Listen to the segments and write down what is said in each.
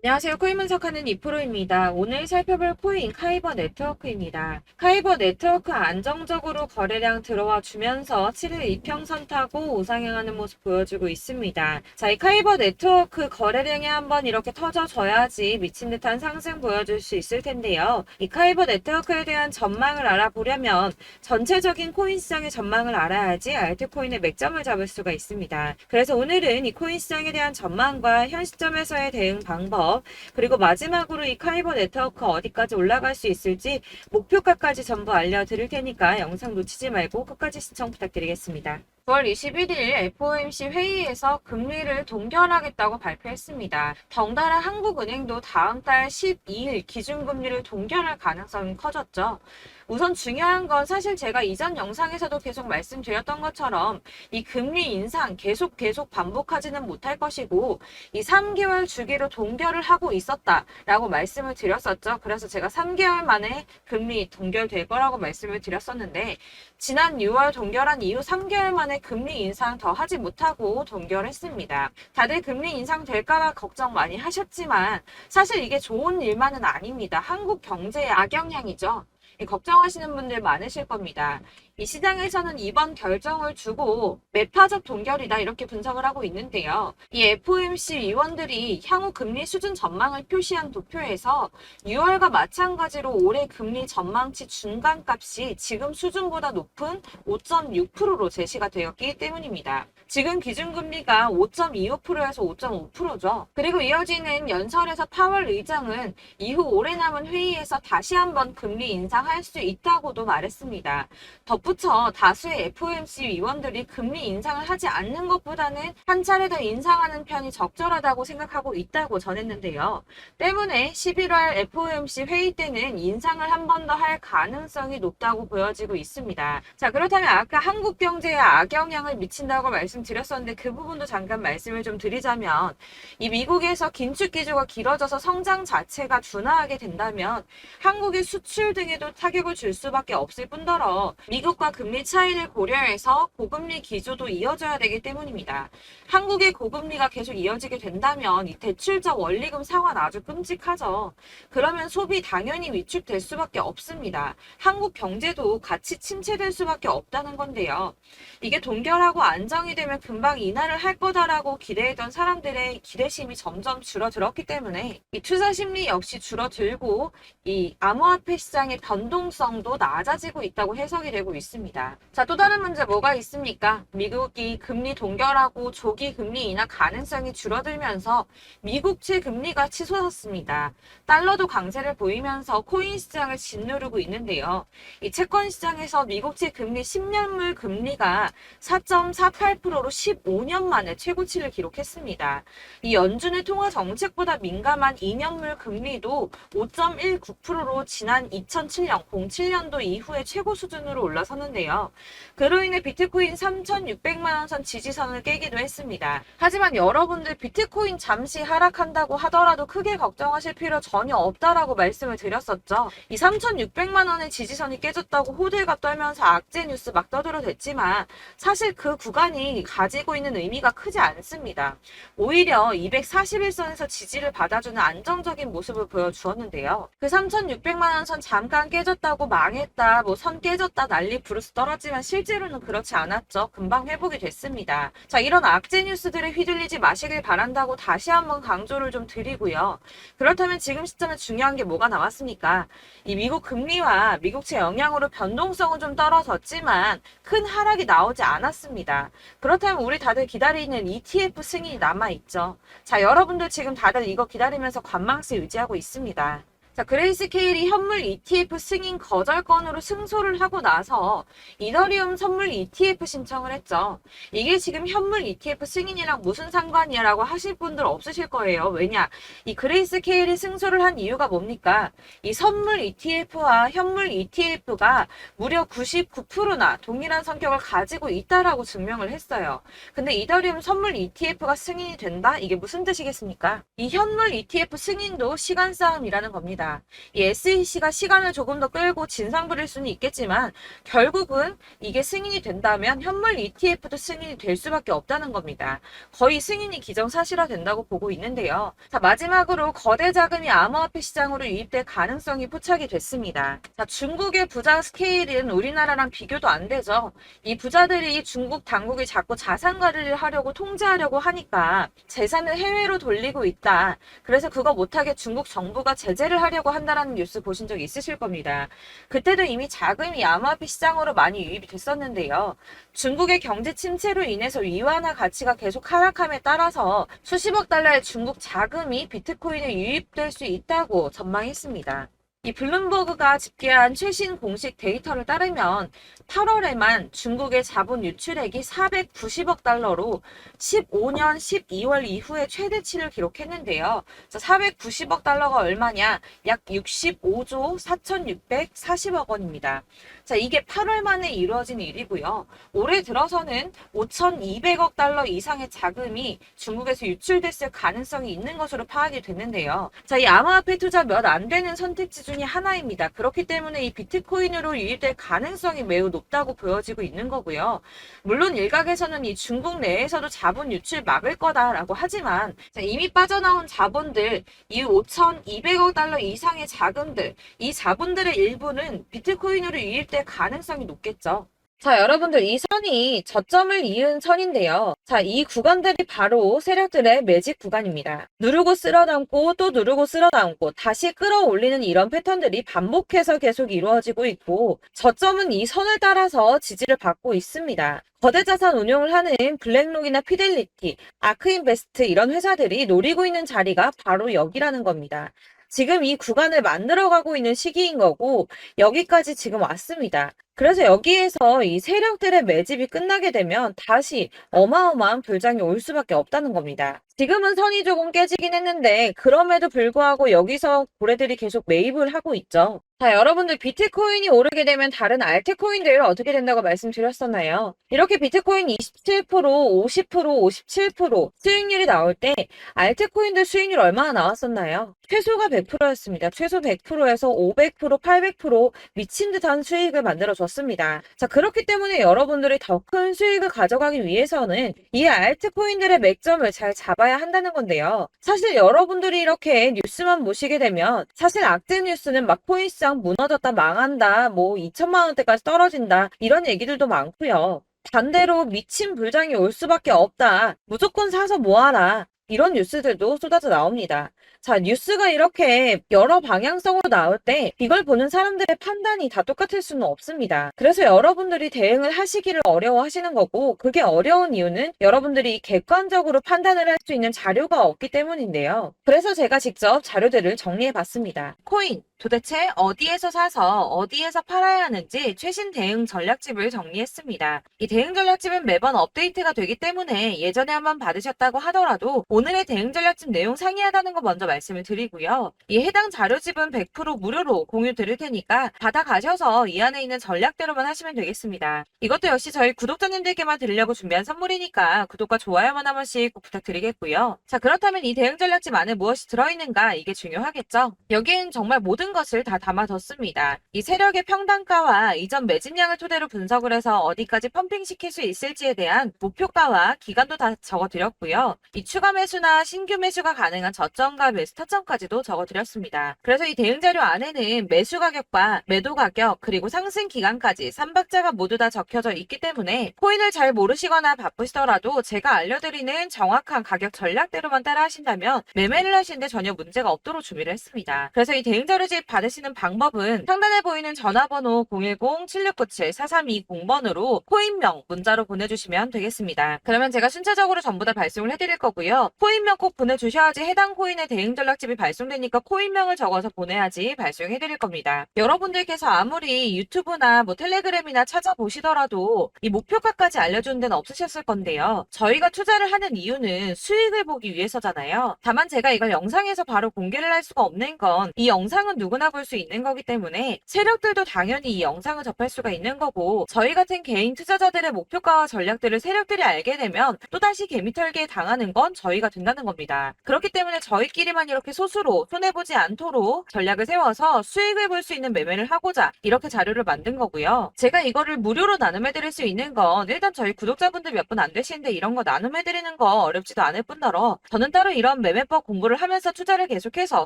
안녕하세요. 코인 분석하는 이프로입니다. 오늘 살펴볼 코인 카이버 네트워크입니다. 카이버 네트워크 안정적으로 거래량 들어와 주면서 7일 이평선 타고 우상향하는 모습 보여주고 있습니다. 자, 이 카이버 네트워크 거래량이 한번 이렇게 터져줘야지 미친 듯한 상승 보여줄 수 있을 텐데요. 이 카이버 네트워크에 대한 전망을 알아보려면 전체적인 코인 시장의 전망을 알아야지 알트코인의 맥점을 잡을 수가 있습니다. 그래서 오늘은 이 코인 시장에 대한 전망과 현 시점에서의 대응 방법, 그리고 마지막으로 이 카이버 네트워크 어디까지 올라갈 수 있을지 목표가까지 전부 알려드릴 테니까 영상 놓치지 말고 끝까지 시청 부탁드리겠습니다. 9월 21일 FOMC 회의에서 금리를 동결하겠다고 발표했습니다. 덩달아 한국은행도 다음 달 12일 기준금리를 동결할 가능성이 커졌죠. 우선 중요한 건 사실 제가 이전 영상에서도 계속 말씀드렸던 것처럼 이 금리 인상 계속 반복하지는 못할 것이고 이 3개월 주기로 동결을 하고 있었다라고 말씀을 드렸었죠. 그래서 제가 3개월 만에 금리 동결될 거라고 말씀을 드렸었는데 지난 6월 동결한 이후 3개월 만에 금리 인상 더 하지 못하고 동결했습니다. 다들 금리 인상 될까봐 걱정 많이 하셨지만 사실 이게 좋은 일만은 아닙니다. 한국 경제에 악영향이죠. 걱정하시는 분들 많으실 겁니다. 이 시장에서는 이번 결정을 두고 매파적 동결이다 이렇게 분석을 하고 있는데요. 이 FOMC 위원들이 향후 금리 수준 전망을 표시한 도표에서 6월과 마찬가지로 올해 금리 전망치 중간값이 지금 수준보다 높은 5.6%로 제시가 되었기 때문입니다. 지금 기준금리가 5.25%에서 5.5%죠. 그리고 이어지는 연설에서 파월 의장은 이후 올해 남은 회의에서 다시 한번 금리 인상할 수 있다고도 말했습니다. 덧붙여 다수의 FOMC 위원들이 금리 인상을 하지 않는 것보다는 한 차례 더 인상하는 편이 적절하다고 생각하고 있다고 전했는데요. 때문에 11월 FOMC 회의 때는 인상을 한 번 더 할 가능성이 높다고 보여지고 있습니다. 자, 그렇다면 아까 한국 경제에 악영향을 미친다고 말씀드렸었는데 그 부분도 잠깐 말씀을 좀 드리자면 이 미국에서 긴축 기조가 길어져서 성장 자체가 둔화하게 된다면 한국의 수출 등에도 타격을 줄 수밖에 없을 뿐더러 미국과 금리 차이를 고려해서 고금리 기조도 이어져야 되기 때문입니다. 한국의 고금리가 계속 이어지게 된다면 이 대출자 원리금 상환 아주 끔찍하죠. 그러면 소비 당연히 위축될 수밖에 없습니다. 한국 경제도 같이 침체될 수밖에 없다는 건데요. 이게 동결하고 안정이 되면 금방 인하를 할 거다라고 기대했던 사람들의 기대심이 점점 줄어들었기 때문에 이 투자 심리 역시 줄어들고 이 암호화폐 시장의 변동성도 낮아지고 있다고 해석이 되고 있습니다. 자, 또 다른 문제 뭐가 있습니까? 미국이 금리 동결하고 조기 금리 인하 가능성이 줄어들면서 미국채 금리가 치솟았습니다. 달러도 강세를 보이면서 코인 시장을 짓누르고 있는데요. 이 채권 시장에서 미국채 금리 10년물 금리가 4.48%로 15년 만에 최고치를 기록했습니다. 이 연준의 통화 정책보다 민감한 2년물 금리도 5.19%로 지난 2007년 07년도 이후에 최고 수준으로 올라섰는데요. 그로 인해 비트코인 3,600만 원 선 지지선을 깨기도 했습니다. 하지만 여러분들 비트코인 잠시 하락한다고 하더라도 크게 걱정하실 필요 전혀 없다라고 말씀을 드렸었죠. 이 3,600만 원의 지지선이 깨졌다고 호들갑 떨면서 악재 뉴스 막 떠들어댔지만 사실 그 구간이 가지고 있는 의미가 크지 않습니다. 오히려 241선에서 지지를 받아주는 안정적인 모습을 보여주었는데요. 그 3,600만 원 선 잠깐 깨졌다고 망했다, 뭐 선 깨졌다 난리 부르스 떨었지만 실제로는 그렇지 않았죠. 금방 회복이 됐습니다. 자, 이런 악재 뉴스들에 휘둘리지 마시길 바란다고 다시 한번 강조를 좀 드리고요. 그렇다면 지금 시점에 중요한 게 뭐가 나왔습니까? 이 미국 금리와 미국채 영향으로 변동성은 좀 떨어졌지만 큰 하락이 나오지 않았습니다. 그렇다면 우리 다들 기다리는 ETF 승인이 남아있죠. 자, 여러분들 지금 다들 이거 기다리면서 관망세 유지하고 있습니다. 자, 그레이스케일이 현물 ETF 승인 거절 건으로 승소를 하고 나서 이더리움 선물 ETF 신청을 했죠. 이게 지금 현물 ETF 승인이랑 무슨 상관이야 라고 하실 분들 없으실 거예요. 왜냐? 이 그레이스케일이 승소를 한 이유가 뭡니까? 이 선물 ETF와 현물 ETF가 무려 99%나 동일한 성격을 가지고 있다라고 증명을 했어요. 근데 이더리움 선물 ETF가 승인이 된다? 이게 무슨 뜻이겠습니까? 이 현물 ETF 승인도 시간 싸움이라는 겁니다. 있습니다. 이 SEC가 시간을 조금 더 끌고 진상 부릴 수는 있겠지만 결국은 이게 승인이 된다면 현물 ETF도 승인이 될 수밖에 없다는 겁니다. 거의 승인이 기정사실화 된다고 보고 있는데요. 자, 마지막으로 거대 자금이 암호화폐 시장으로 유입될 가능성이 포착이 됐습니다. 자, 중국의 부자 스케일은 우리나라랑 비교도 안 되죠. 이 부자들이 중국 당국이 자꾸 자산 관리를 하려고 통제하려고 하니까 재산을 해외로 돌리고 있다. 그래서 그거 못하게 중국 정부가 제재를 하려고 한다라는 뉴스 보신 적 있으실 겁니다. 그때도 이미 자금이 암호화폐 시장으로 많이 유입이 됐었는데요. 중국의 경제 침체로 인해서 위안화 가치가 계속 하락함에 따라서 수십억 달러의 중국 자금이 비트코인에 유입될 수 있다고 전망했습니다. 이 블룸버그가 집계한 최신 공식 데이터를 따르면 8월에만 중국의 자본 유출액이 490억 달러로 15년 12월 이후에 최대치를 기록했는데요. 490억 달러가 얼마냐? 약 65조 4,640억 원입니다. 자, 이게 8월 만에 이루어진 일이고요. 올해 들어서는 5,200억 달러 이상의 자금이 중국에서 유출됐을 가능성이 있는 것으로 파악이 됐는데요. 자, 이 암호화폐 투자 몇 안 되는 선택지 중에 하나입니다. 그렇기 때문에 이 비트코인으로 유입될 가능성이 매우 높다고 보여지고 있는 거고요. 물론 일각에서는 이 중국 내에서도 자본 유출 막을 거다라고 하지만 이미 빠져나온 자본들, 이 5,200억 달러 이상의 자금들, 이 자본들의 일부는 비트코인으로 유입될 가능성이 높겠죠. 자, 여러분들 이 선이 저점을 이은 선인데요. 자, 이 구간들이 바로 세력들의 매직 구간입니다. 누르고 쓸어담고 또 누르고 쓸어담고 다시 끌어올리는 이런 패턴들이 반복해서 계속 이루어지고 있고 저점은 이 선을 따라서 지지를 받고 있습니다. 거대 자산 운용을 하는 블랙록이나 피델리티, 아크인베스트 이런 회사들이 노리고 있는 자리가 바로 여기라는 겁니다. 지금 이 구간을 만들어가고 있는 시기인 거고 여기까지 지금 왔습니다. 그래서 여기에서 이 세력들의 매집이 끝나게 되면 다시 어마어마한 불장이 올 수밖에 없다는 겁니다. 지금은 선이 조금 깨지긴 했는데 그럼에도 불구하고 여기서 고래들이 계속 매입을 하고 있죠. 자, 여러분들 비트코인이 오르게 되면 다른 알트코인들 어떻게 된다고 말씀드렸었나요? 이렇게 비트코인 27%, 50%, 57% 수익률이 나올 때 알트코인들 수익률 얼마나 나왔었나요? 최소가 100%였습니다. 최소 100%에서 500%, 800% 미친 듯한 수익을 만들어줬습니다. 자, 그렇기 때문에 여러분들이 더 큰 수익을 가져가기 위해서는 이 알트코인들의 맥점을 잘 잡아야 한다는 건데요. 사실 여러분들이 이렇게 뉴스만 보시게 되면 사실 악재 뉴스는 막 코인시장 무너졌다, 망한다, 뭐 2천만 원대까지 떨어진다 이런 얘기들도 많고요. 반대로 미친 불장이 올 수밖에 없다. 무조건 사서 모아라. 이런 뉴스들도 쏟아져 나옵니다. 자, 뉴스가 이렇게 여러 방향성으로 나올 때 이걸 보는 사람들의 판단이 다 똑같을 수는 없습니다. 그래서 여러분들이 대응을 하시기를 어려워하시는 거고 그게 어려운 이유는 여러분들이 객관적으로 판단을 할 수 있는 자료가 없기 때문인데요. 그래서 제가 직접 자료들을 정리해 봤습니다. 코인 도대체 어디에서 사서 어디에서 팔아야 하는지 최신 대응 전략집을 정리했습니다. 이 대응 전략집은 매번 업데이트가 되기 때문에 예전에 한번 받으셨다고 하더라도 오늘의 대응 전략집 내용 상이하다는 거 먼저 말씀을 드리고요. 이 해당 자료집은 100% 무료로 공유 드릴 테니까 받아가셔서 이 안에 있는 전략대로만 하시면 되겠습니다. 이것도 역시 저희 구독자님들께만 드리려고 준비한 선물이니까 구독과 좋아요만 한 번씩 꼭 부탁드리겠고요. 자, 그렇다면 이 대응 전략집 안에 무엇이 들어있는가 이게 중요하겠죠? 여기엔 정말 모든 것을 다 담아뒀습니다. 이 세력의 평단가와 이전 매집량을 토대로 분석을 해서 어디까지 펌핑시킬 수 있을지에 대한 목표가와 기간도 다 적어드렸고요. 이 추가 매수나 신규 매수가 가능한 저점과 매수 타점까지도 적어드렸습니다. 그래서 이 대응자료 안에는 매수 가격과 매도 가격 그리고 상승 기간까지 3박자가 모두 다 적혀져 있기 때문에 코인을 잘 모르시거나 바쁘시더라도 제가 알려드리는 정확한 가격 전략대로만 따라 하신다면 매매를 하시는데 전혀 문제가 없도록 준비를 했습니다. 그래서 이 대응자료집 받으시는 방법은 상단에 보이는 전화번호 010-7697-4320번으로 코인명 문자로 보내주시면 되겠습니다. 그러면 제가 순차적으로 전부 다 발송을 해드릴 거고요. 코인명 꼭 보내주셔야지 해당 코인의 대응 전략집이 발송되니까 코인명을 적어서 보내야지 발송해드릴 겁니다. 여러분들께서 아무리 유튜브나 뭐 텔레그램이나 찾아보시더라도 이 목표가까지 알려주는 데는 없으셨을 건데요. 저희가 투자를 하는 이유는 수익을 보기 위해서잖아요. 다만 제가 이걸 영상에서 바로 공개를 할 수가 없는 건 이 영상은 누구 누구나 볼 수 있는 거기 때문에 세력들도 당연히 이 영상을 접할 수가 있는 거고, 저희 같은 개인 투자자들의 목표가와 전략들을 세력들이 알게 되면 또다시 개미털기에 당하는 건 저희가 된다는 겁니다. 그렇기 때문에 저희끼리만 이렇게 소수로 손해보지 않도록 전략을 세워서 수익을 볼 수 있는 매매를 하고자 이렇게 자료를 만든 거고요. 제가 이거를 무료로 나눔해드릴 수 있는 건 일단 저희 구독자분들 몇 분 안 되시는데 이런 거 나눔해드리는 거 어렵지도 않을 뿐더러 저는 따로 이런 매매법 공부를 하면서 투자를 계속해서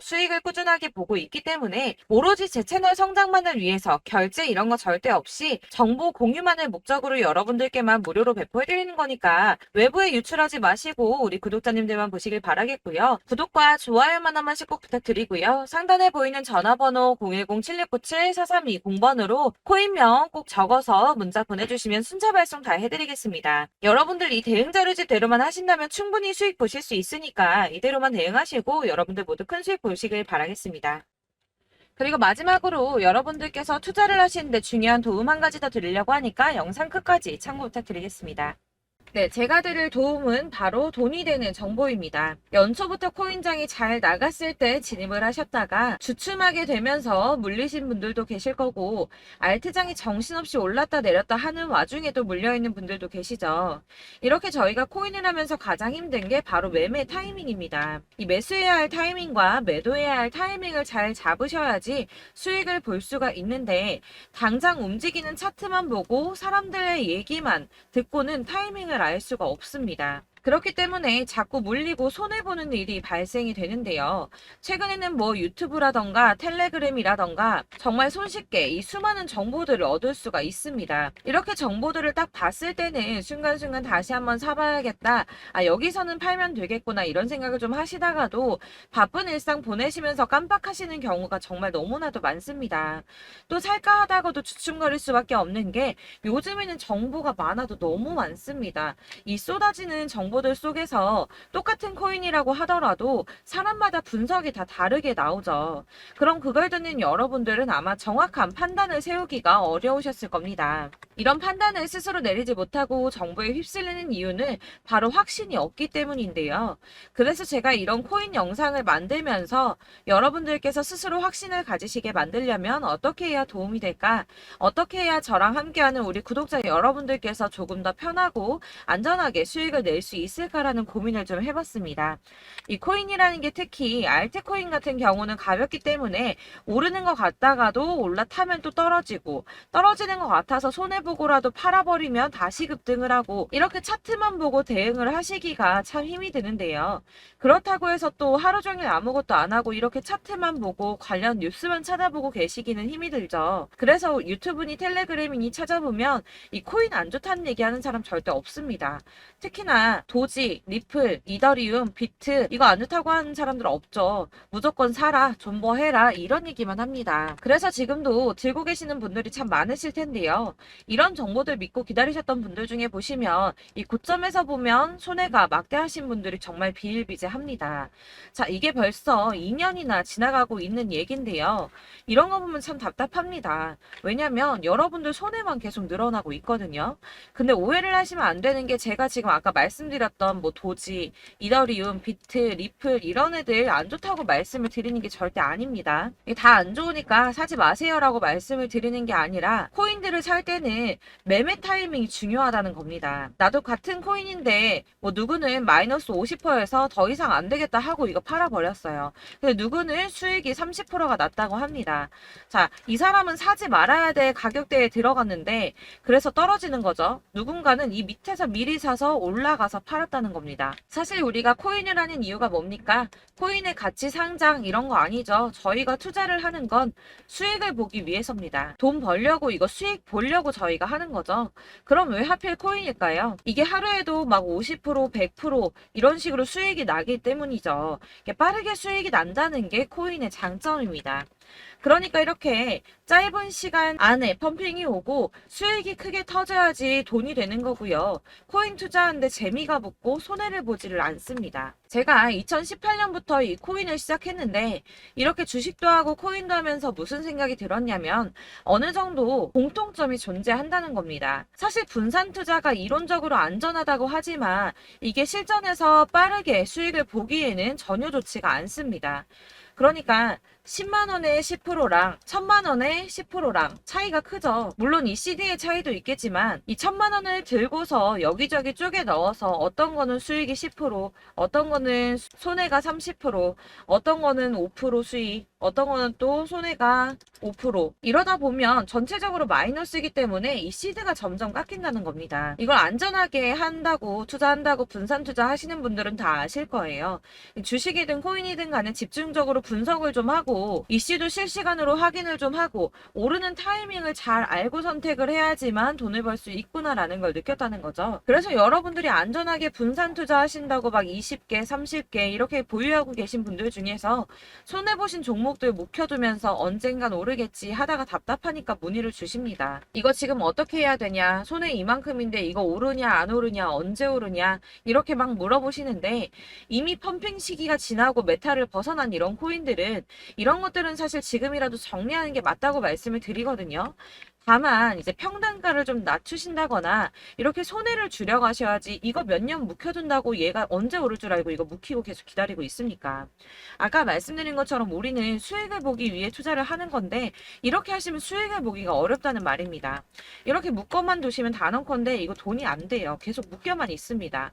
수익을 꾸준하게 보고 있기 때문에 오로지 제 채널 성장만을 위해서 결제 이런 거 절대 없이 정보 공유만을 목적으로 여러분들께만 무료로 배포해드리는 거니까 외부에 유출하지 마시고 우리 구독자님들만 보시길 바라겠고요. 구독과 좋아요만 한 번씩 꼭 부탁드리고요. 상단에 보이는 전화번호 010-7697-4320번으로 코인명 꼭 적어서 문자 보내주시면 순차 발송 다 해드리겠습니다. 여러분들 이 대응 자료집대로만 하신다면 충분히 수익 보실 수 있으니까 이대로만 대응하시고 여러분들 모두 큰 수익 보시길 바라겠습니다. 그리고 마지막으로 여러분들께서 투자를 하시는데 중요한 도움 한 가지 더 드리려고 하니까 영상 끝까지 참고 부탁드리겠습니다. 네, 제가 드릴 도움은 바로 돈이 되는 정보입니다. 연초부터 코인장이 잘 나갔을 때 진입을 하셨다가 주춤하게 되면서 물리신 분들도 계실 거고, 알트장이 정신없이 올랐다 내렸다 하는 와중에도 물려있는 분들도 계시죠. 이렇게 저희가 코인을 하면서 가장 힘든 게 바로 매매 타이밍입니다. 이 매수해야 할 타이밍과 매도해야 할 타이밍을 잘 잡으셔야지 수익을 볼 수가 있는데, 당장 움직이는 차트만 보고 사람들의 얘기만 듣고는 타이밍을 알 수가 없습니다. 그렇기 때문에 자꾸 물리고 손해보는 일이 발생이 되는데요. 최근에는 뭐 유튜브라던가 텔레그램이라던가 정말 손쉽게 이 수많은 정보들을 얻을 수가 있습니다. 이렇게 정보들을 딱 봤을 때는 순간순간 다시 한번 사봐야겠다. 아, 여기서는 팔면 되겠구나 이런 생각을 좀 하시다가도 바쁜 일상 보내시면서 깜빡하시는 경우가 정말 너무나도 많습니다. 또 살까 하다가도 주춤거릴 수밖에 없는 게 요즘에는 정보가 많아도 너무 많습니다. 이 쏟아지는 정보들 속에서 똑같은 코인이라고 하더라도 사람마다 분석이 다 다르게 나오죠. 그럼 그걸 듣는 여러분들은 아마 정확한 판단을 세우기가 어려우셨을 겁니다. 이런 판단을 스스로 내리지 못하고 정보에 휩쓸리는 이유는 바로 확신이 없기 때문인데요. 그래서 제가 이런 코인 영상을 만들면서 여러분들께서 스스로 확신을 가지시게 만들려면 어떻게 해야 도움이 될까? 어떻게 해야 저랑 함께하는 우리 구독자 여러분들께서 조금 더 편하고 안전하게 수익을 낼 수 있을까라는 고민을 좀 해봤습니다. 이 코인이라는 게 특히 알트코인 같은 경우는 가볍기 때문에 오르는 것 같다가도 올라타면 또 떨어지고, 떨어지는 것 같아서 손해보고라도 팔아버리면 다시 급등을 하고, 이렇게 차트만 보고 대응을 하시기가 참 힘이 드는데요. 그렇다고 해서 또 하루 종일 아무것도 안 하고 이렇게 차트만 보고 관련 뉴스만 찾아보고 계시기는 힘이 들죠. 그래서 유튜브니 텔레그램이니 찾아보면 이 코인 안 좋다는 얘기하는 사람 절대 없습니다. 특히나 도지, 리플, 이더리움, 비트 이거 안 좋다고 하는 사람들 없죠. 무조건 사라, 존버해라 이런 얘기만 합니다. 그래서 지금도 들고 계시는 분들이 참 많으실 텐데요. 이런 정보들 믿고 기다리셨던 분들 중에 보시면 이 고점에서 보면 손해가 막대하신 분들이 정말 비일비재합니다. 자, 이게 벌써 2년이나 지나가고 있는 얘긴데요. 이런 거 보면 참 답답합니다. 왜냐면 여러분들 손해만 계속 늘어나고 있거든요. 근데 오해를 하시면 안 되는 게 제가 지금 아까 말씀드렸던 뭐 도지, 이더리움, 비트, 리플 이런 애들 안 좋다고 말씀을 드리는 게 절대 아닙니다. 이게 다 안 좋으니까 사지 마세요라고 말씀을 드리는 게 아니라 코인들을 살 때는 매매 타이밍이 중요하다는 겁니다. 나도 같은 코인인데 뭐 누구는 마이너스 50%에서 더 이상 안 되겠다 하고 이거 팔아버렸어요. 근데 누구는 수익이 30%가 났다고 합니다. 자, 이 사람은 사지 말아야 될 가격대에 들어갔는데 그래서 떨어지는 거죠. 누군가는 이 밑에서 미리 사서 올라가서 팔았다는 겁니다. 사실 우리가 코인을 하는 이유가 뭡니까? 코인의 가치 상장 이런 거 아니죠. 저희가 투자를 하는 건 수익을 보기 위해서입니다. 돈 벌려고 이거 수익 보려고 저희가 하는 거죠. 그럼 왜 하필 코인일까요? 이게 하루에도 막 50%, 100% 이런 식으로 수익이 나기 때문이죠. 빠르게 수익이 난다는 게 코인의 장점입니다. 그러니까 이렇게 짧은 시간 안에 펌핑이 오고 수익이 크게 터져야지 돈이 되는 거고요. 코인 투자하는데 재미가 붙고 손해를 보지를 않습니다. 제가 2018년부터 이 코인을 시작했는데 이렇게 주식도 하고 코인도 하면서 무슨 생각이 들었냐면 어느 정도 공통점이 존재한다는 겁니다. 사실 분산 투자가 이론적으로 안전하다고 하지만 이게 실전에서 빠르게 수익을 보기에는 전혀 좋지가 않습니다. 그러니까 10만 원의 10%랑 1000만 원의 10%랑 차이가 크죠. 물론 이 CD의 차이도 있겠지만 이 1000만 원을 들고서 여기저기 쪼개 넣어서 어떤 거는 수익이 10%, 어떤 거는 손해가 30%, 어떤 거는 5% 수익, 어떤 거는 또 손해가 5%. 이러다 보면 전체적으로 마이너스이기 때문에 이 시드가 점점 깎인다는 겁니다. 이걸 안전하게 한다고 투자한다고 분산 투자하시는 분들은 다 아실 거예요. 주식이든 코인이든 간에 집중적으로 분석을 좀 하고 이슈도 실시간으로 확인을 좀 하고 오르는 타이밍을 잘 알고 선택을 해야지만 돈을 벌 수 있구나라는 걸 느꼈다는 거죠. 그래서 여러분들이 안전하게 분산 투자하신다고 막 20개, 30개 이렇게 보유하고 계신 분들 중에서 손해보신 종목들 묵혀두면서 언젠간 오르겠지 하다가 답답하니까 문의를 주십니다. 이거 지금 어떻게 해야 되냐? 손해 이만큼인데 이거 오르냐 안 오르냐 언제 오르냐 이렇게 막 물어보시는데 이미 펌핑 시기가 지나고 메타를 벗어난 이런 코인들은 이런 것들은 사실 지금이라도 정리하는 게 맞다고 말씀을 드리거든요. 다만 이제 평단가를 좀 낮추신다거나 이렇게 손해를 줄여가셔야지 이거 몇 년 묵혀둔다고 얘가 언제 오를 줄 알고 이거 묵히고 계속 기다리고 있습니까? 아까 말씀드린 것처럼 우리는 수익을 보기 위해 투자를 하는 건데 이렇게 하시면 수익을 보기가 어렵다는 말입니다. 이렇게 묶어만 두시면 단언컨대 이거 돈이 안 돼요. 계속 묶여만 있습니다.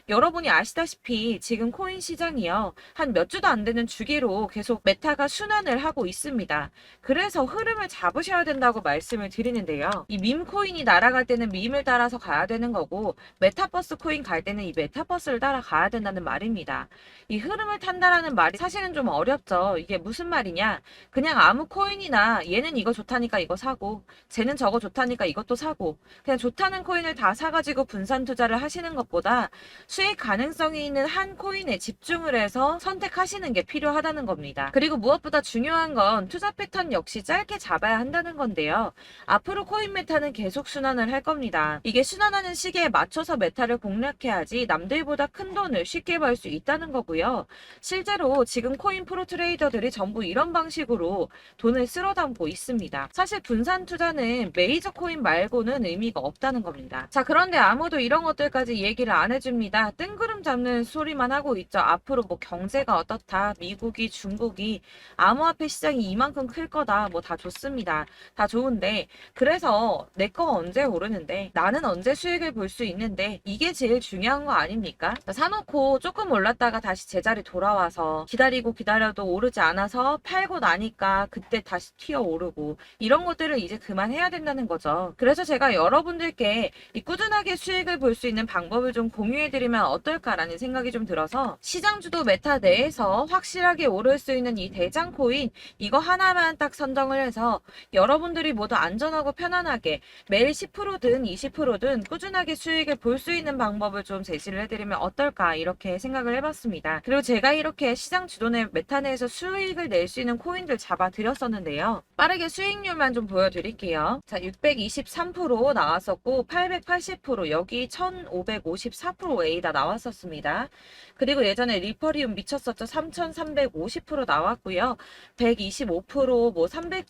여러분이 아시다시피 지금 코인 시장이요. 한 몇 주도 안 되는 주기로 계속 메타가 순환을 하고 있습니다. 그래서 흐름을 잡으셔야 된다고 말씀을 드리는데요. 이 밈 코인이 날아갈 때는 밈을 따라서 가야 되는 거고 메타버스 코인 갈 때는 이 메타버스를 따라가야 된다는 말입니다. 이 흐름을 탄다라는 말이 사실은 좀 어렵죠. 이게 무슨 말이냐? 그냥 아무 코인이나 얘는 이거 좋다니까 이거 사고 쟤는 저거 좋다니까 이것도 사고 그냥 좋다는 코인을 다 사가지고 분산 투자를 하시는 것보다 수익 가능성이 있는 한 코인에 집중을 해서 선택하시는 게 필요하다는 겁니다. 그리고 무엇보다 중요한 건 투자 패턴 역시 짧게 잡아야 한다는 건데요. 앞으로 코인 메타는 계속 순환을 할 겁니다. 이게 순환하는 시기에 맞춰서 메타를 공략해야지 남들보다 큰 돈을 쉽게 벌 수 있다는 거고요. 실제로 지금 코인 프로 트레이더들이 전부 이런 방식으로 돈을 쓸어 담고 있습니다. 사실 분산 투자는 메이저 코인 말고는 의미가 없다는 겁니다. 자, 그런데 아무도 이런 것들까지 얘기를 안 해줍니다. 뜬구름 잡는 소리만 하고 있죠. 앞으로 뭐 경제가 어떻다, 미국이, 중국이, 암호화폐 시장이 이만큼 클 거다, 뭐 다 좋습니다. 다 좋은데, 그래서 내 거 언제 오르는데, 나는 언제 수익을 볼 수 있는데, 이게 제일 중요한 거 아닙니까? 사놓고 조금 올랐다가 다시 제자리 돌아와서 기다리고 기다려도 오르지 않아서 팔고 나니까 그때 다시 튀어 오르고, 이런 것들을 이제 그만해야 된다는 거죠. 그래서 제가 여러분들께 이 꾸준하게 수익을 볼 수 있는 방법을 좀 공유해드리면 어떨까라는 생각이 좀 들어서 시장주도 메타 내에서 확실하게 오를 수 있는 이 대장 코인 이거 하나만 딱 선정을 해서 여러분들이 모두 안전하고 편안하게 매일 10%든 20%든 꾸준하게 수익을 볼 수 있는 방법을 좀 제시를 해드리면 어떨까 이렇게 생각을 해봤습니다. 그리고 제가 이렇게 시장 주도내 메타 내에서 수익을 낼 수 있는 코인들 잡아드렸었는데요. 빠르게 수익률만 좀 보여드릴게요. 자, 623% 나왔었고 880% 여기 1554% A다 나왔었습니다. 그리고 예전에 리퍼리움 미쳤었죠. 3350% 나왔고요. 125%, 뭐 300%,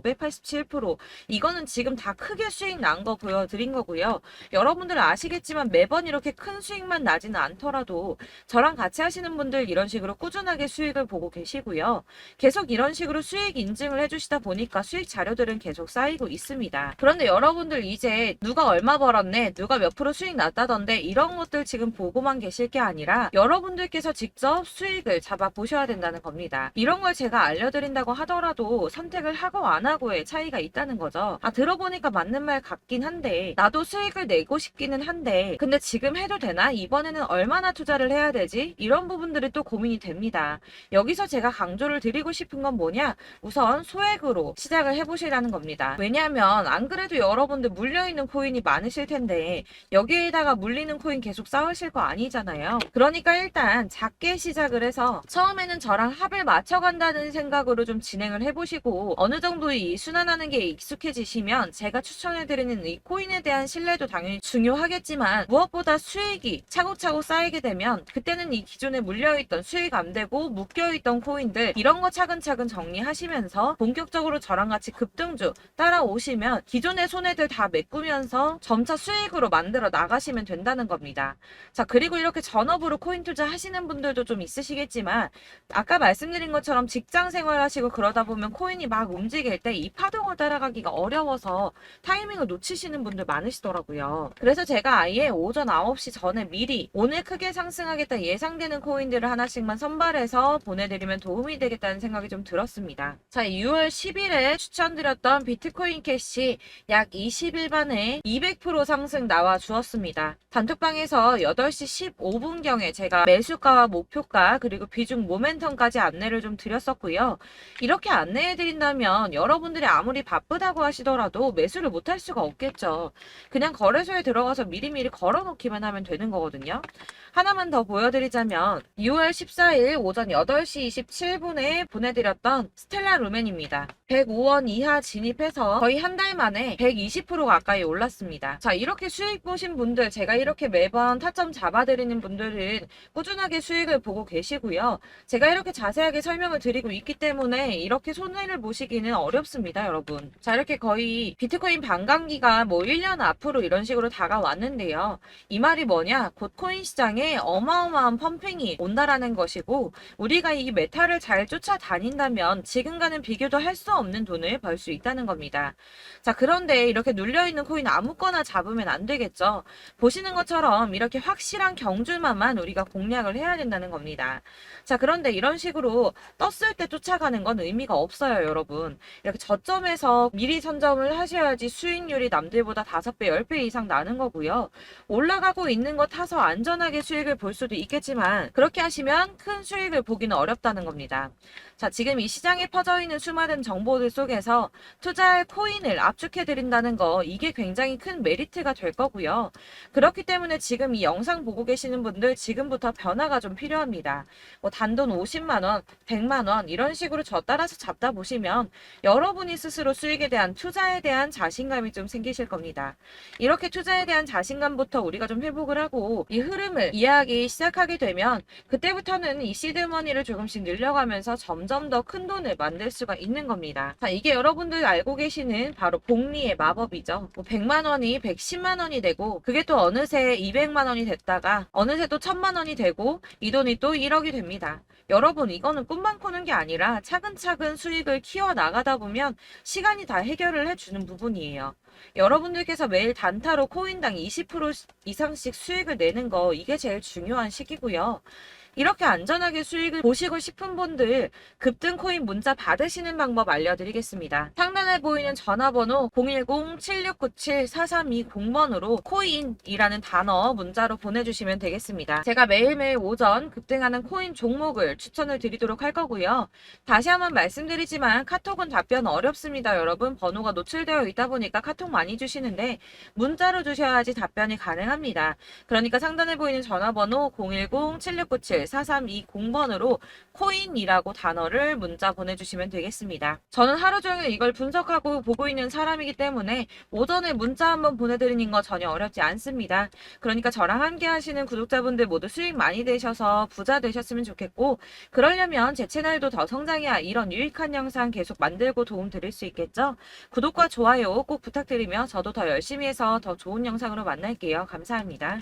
587% 이거는 지금 다 크게 수익 난 거 보여드린 거고요. 여러분들 아시겠지만 매번 이렇게 큰 수익만 나지는 않더라도 저랑 같이 하시는 분들 이런 식으로 꾸준하게 수익을 보고 계시고요. 계속 이런 식으로 수익 인증을 해주시다 보니까 수익 자료들은 계속 쌓이고 있습니다. 그런데 여러분들 이제 누가 얼마 벌었네, 누가 몇 프로 수익 났다던데 이런 것들 지금 보고만 계실 게 아니라 여러분들께서 직접 수익을 잡아 보셔야 된다는 겁니다. 이런 걸 제가 알려드린다고 하더라도 선택을 하고 안 하고의 차이가 있다는 거죠. 아, 들어보니까 맞는 말 같긴 한데 나도 수익을 내고 싶기는 한데 근데 지금 해도 되나? 이번에는 얼마나 투자를 해야 되지? 이런 부분들이 또 고민이 됩니다. 여기서 제가 강조를 드리고 싶은 건 뭐냐? 우선 소액으로 시작을 해보시라는 겁니다. 왜냐하면 안 그래도 여러분들 물려있는 코인이 많으실 텐데 여기에다가 물리는 코인 계속 쌓으실 거 아니잖아요. 그러니까 일단 작게 시작을 해서 처음에는 저랑 합을 맞춰간다는 생각으로 좀 진행을 해보시고 어느 정도 이 순환하는 게 익숙해지 느껴지시면 제가 추천해드리는 이 코인에 대한 신뢰도 당연히 중요하겠지만 무엇보다 수익이 차곡차곡 쌓이게 되면 그때는 이 기존에 물려있던 수익 안 되고 묶여있던 코인들 이런 거 차근차근 정리하시면서 본격적으로 저랑 같이 급등주 따라오시면 기존의 손해들 다 메꾸면서 점차 수익으로 만들어 나가시면 된다는 겁니다. 자, 그리고 이렇게 전업으로 코인 투자 하시는 분들도 좀 있으시겠지만 아까 말씀드린 것처럼 직장 생활하시고 그러다 보면 코인이 막 움직일 때 이 파동을 따라가기가 어려워서 타이밍을 놓치시는 분들 많으시더라고요. 그래서 제가 아예 오전 9시 전에 미리 오늘 크게 상승하겠다 예상되는 코인들을 하나씩만 선발해서 보내드리면 도움이 되겠다는 생각이 좀 들었습니다. 자, 6월 10일에 추천드렸던 비트코인 캐시 약 20일 만에 200% 상승 나와 주었습니다. 단톡방에서 8시 15분경에 제가 매수가와 목표가 그리고 비중 모멘텀까지 안내를 좀 드렸었고요. 이렇게 안내해드린다면 여러분들이 아무리 바쁘다고 하시더라도 매수를 못할 수가 없겠죠. 그냥 거래소에 들어가서 미리미리 걸어놓기만 하면 되는 거거든요. 하나만 더 보여드리자면 6월 14일 오전 8시 27분에 보내드렸던 스텔라 루멘입니다. 105원 이하 진입해서 거의 한 달 만에 120% 가까이 올랐습니다. 자, 이렇게 수익 보신 분들, 제가 이렇게 매번 타점 잡아드리는 분들은 꾸준하게 수익을 보고 계시고요. 제가 이렇게 자세하게 설명을 드리고 있기 때문에 이렇게 손해를 보시기는 어렵습니다, 여러분. 자, 이렇게 거의 비트코인 반감기가 뭐 1년 앞으로 이런 식으로 다가왔는데요. 이 말이 뭐냐? 곧 코인 시장에 어마어마한 펌핑이 온다라는 것이고 우리가 이 메타를 잘 쫓아다닌다면 지금과는 비교도 할 수 없는 돈을 벌 수 있다는 겁니다. 자, 그런데 이렇게 눌려있는 코인 아무거나 잡으면 안 되겠죠. 보시는 것처럼 이렇게 확실한 경주만만 우리가 공략을 해야 된다는 겁니다. 자, 그런데 이런 식으로 떴을 때 쫓아가는 건 의미가 없어요, 여러분. 이렇게 저점에서 미리 선점을 하셔야지 수익률이 남들보다 5배, 10배 이상 나는 거고요. 올라가고 있는 거 타서 안전하게 수익을 볼 수도 있겠지만 그렇게 하시면 큰 수익을 보기는 어렵다는 겁니다. 자, 지금 이 시장에 퍼져 있는 수많은 정보들 속에서 투자할 코인을 압축해드린다는 거 이게 굉장히 큰 메리트가 될 거고요. 그렇기 때문에 지금 이 영상 보고 계시는 분들 지금부터 변화가 좀 필요합니다. 뭐 단돈 50만원, 100만원 이런 식으로 저 따라서 잡다 보시면 여러분이 스스로 수익에 대한 투자에 대한 자신감이 좀 생기실 겁니다. 이렇게 투자에 대한 자신감부터 우리가 좀 회복을 하고 이 흐름을 이해하기 시작하게 되면 그때부터는 이 시드머니를 조금씩 늘려가면서 점점 더 큰 돈을 만들 수가 있는 겁니다. 자, 이게 여러분들 알고 계시는 바로 복리의 마법이죠. 뭐 100만원이 110만원이 되고 그게 또 어느새 200만원이 됐다가 어느새 또 1000만원이 되고 이 돈이 또 1억이 됩니다. 여러분, 이거는 꿈만 꾸는 게 아니라 차근차근 수익을 키워 나가다 보면 시간이 다 해결을 해주는 부분이에요. 여러분들께서 매일 단타로 코인당 20% 이상씩 수익을 내는 거 이게 제일 중요한 시기고요. 이렇게 안전하게 수익을 보시고 싶은 분들 급등 코인 문자 받으시는 방법 알려드리겠습니다. 상단에 보이는 전화번호 010-7697-4320번으로 코인이라는 단어 문자로 보내주시면 되겠습니다. 제가 매일매일 오전 급등하는 코인 종목을 추천을 드리도록 할 거고요. 다시 한번 말씀드리지만 카톡은 답변 어렵습니다. 여러분, 번호가 노출되어 있다 보니까 카톡 많이 주시는데 문자로 주셔야지 답변이 가능합니다. 그러니까 상단에 보이는 전화번호 010-7697-4320번으로 코인이라고 단어를 문자 보내주시면 되겠습니다. 저는 하루 종일 이걸 분석하고 보고 있는 사람이기 때문에 오전에 문자 한번 보내드리는 거 전혀 어렵지 않습니다. 그러니까 저랑 함께 하시는 구독자분들 모두 수익 많이 되셔서 부자 되셨으면 좋겠고 그러려면 제 채널도 더 성장해야 이런 유익한 영상 계속 만들고 도움 드릴 수 있겠죠? 구독과 좋아요 꼭 부탁드리며 저도 더 열심히 해서 더 좋은 영상으로 만날게요. 감사합니다.